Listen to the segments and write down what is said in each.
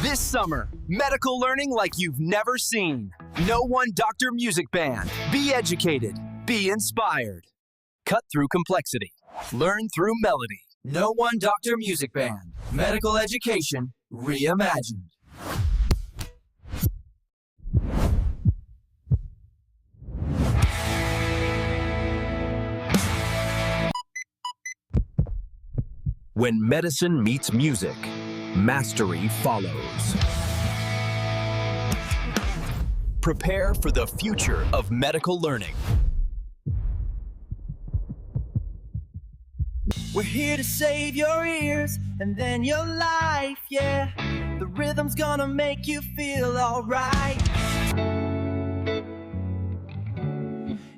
This summer, medical learning like you've never seen. No1doctor Music Band. Be educated. Be inspired. Cut through complexity. Learn through melody. No1doctor Music Band. Medical education reimagined. When medicine meets music, mastery follows. Prepare for the future of medical learning. We're here to save your ears and then your life, yeah. The rhythm's gonna make you feel alright.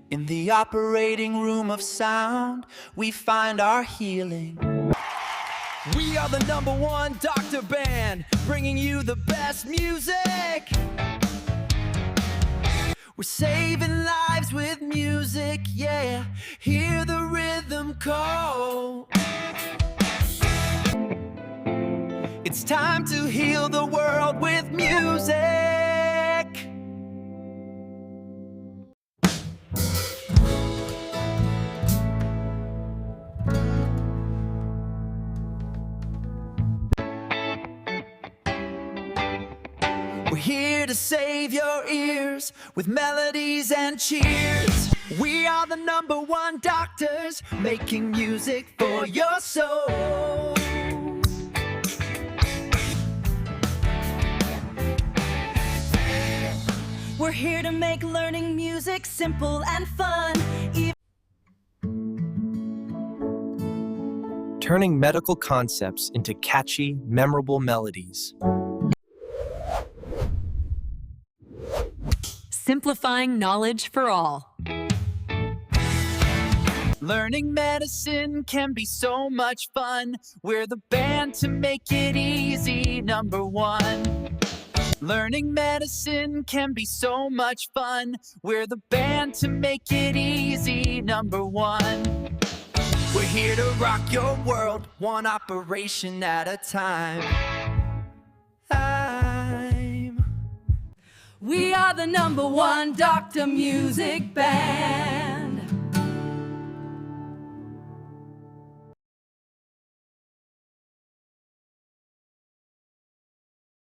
In the operating room of sound, we find our healing. We are the No1doctor Band, bringing you the best music. We're saving lives with music, yeah. Hear the rhythm call. It's time to heal the world with music. We're here to save your ears with melodies and cheers. We are the No1doctors, making music for your soul. We're here to make learning music simple and fun. Turning medical concepts into catchy, memorable melodies. Simplifying knowledge for all. Learning medicine can be so much fun. We're the band to make it easy, #1. Learning medicine can be so much fun. We're the band to make it easy, #1. We're here to rock your world, one operation at a time. We are the No1doctor Music Band.